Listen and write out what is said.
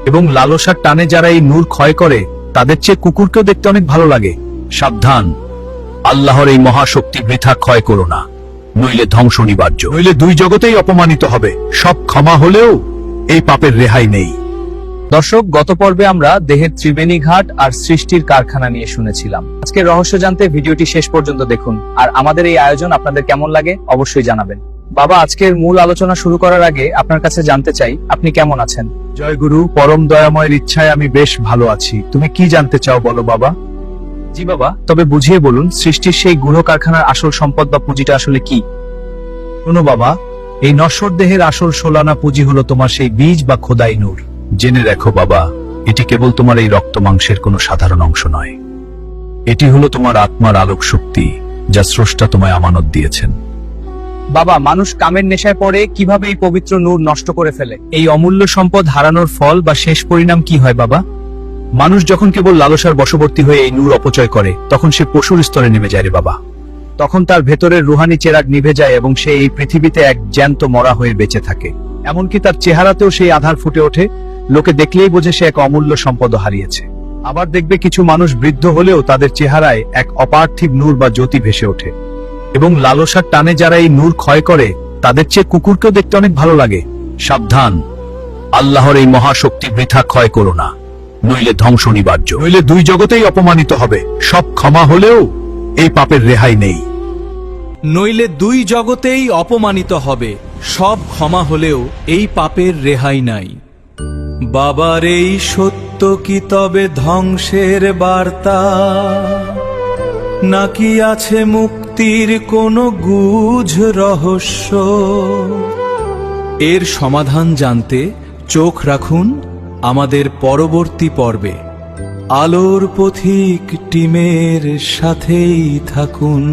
এবং লালসার টানে যারা এই নূর ক্ষয় করে তাদের চেয়ে কুকুরকেও দেখতে অনেক ভালো লাগে। সাবধান, আল্লাহর এই মহাশক্তি বৃথা ক্ষয় করো না, নইলে ধ্বংস অনিবার্য। নইলে দুই জগতেই অপমানিত হবে। সব ক্ষমা হলেও এই পাপের রেহাই নেই। দর্শক, গত পর্বে আমরা দেহের ত্রিবেণী ঘাট আর সৃষ্টির কারখানা নিয়ে শুনেছিলাম। আজকের রহস্য জানতে ভিডিওটি শেষ পর্যন্ত দেখুন। আর আমাদের এই আয়োজন আপনাদের কেমন লাগে অবশ্যই জানাবেন। বাবা, আজকের মূল আলোচনা শুরু করার আগে আপনার কাছে জানতে চাই, আপনি কেমন আছেন? জয় গুরু, পরম দয়াময়ের ইচ্ছায় আমি বেশ ভালো আছি। তুমি কি জানতে চাও বলো বাবা। জি বাবা, তবে বুঝিয়ে বলুন, সৃষ্টির সেই গূঢ় কারখানার আসল সম্পদ বা পুঁজিটা আসলে কি? শোনো বাবা, এই নশ্বর দেহের আসল সোলানা পুঁজি হলো তোমার সেই বীজ বা খোদাই নূর। জেনে রাখো বাবা, এটি কেবল তোমার এই রক্ত মাংসের কোনো সাধারণ অংশ নয়। এটি হলো তোমার আত্মার আলোক শক্তি, যা স্রষ্টা তোমায় আমানত দিয়েছেন। বাবা, মানুষ কামের নেশায় পড়ে কিভাবে এই পবিত্র নূর নষ্ট করে ফেলে? এই অমূল্য সম্পদ হারানোর ফল বা শেষ পরিণাম কি হয় বাবা? মানুষ যখন কেবল লালসার বশবর্তী হয়ে এই নূর অপচয় করে, তখন সে পশুর স্তরে নেমে যায় রে বাবা। তখন তার ভেতরের রুহানি চেরাগ নিভে যায় এবং সে এই পৃথিবীতে এক জ্যান্ত মরা হয়ে বেঁচে থাকে। এমনকি তার চেহারাতেও সেই আধার ফুটে ওঠে। লোকে দেখলেই বোঝে সে এক অমূল্য সম্পদ হারিয়েছে। আবার দেখবে কিছু মানুষ বৃদ্ধ হলেও তাদের চেহারায় এক অপার্থিব নূর বা জ্যোতি ভেসে ওঠে। এবং লালসার টানে যারা এই নূর ক্ষয় করে তাদের চেয়ে কুকুরকেও দেখতে অনেক ভালো লাগে। সাবধান, আল্লাহর এই মহাশক্তি বৃথা ক্ষয় করো না, নইলে ধ্বংস অনিবার্য। নইলে দুই জগতেই অপমানিত হবে। সব ক্ষমা হলেও এই পাপের রেহাই নেই। নইলে দুই জগতেই অপমানিত হবে, সব ক্ষমা হলেও এই পাপের রেহাই নাই। বাবার এই সত্য কি তবে ধ্বংসের বার্তা, নাকি আছে মুক্তির কোনো গুঝ রহস্য? এর সমাধান জানতে চোখ রাখুন আমাদের পরবর্তী পর্বে। আলোর পথিক টিমের সাথেই থাকুন।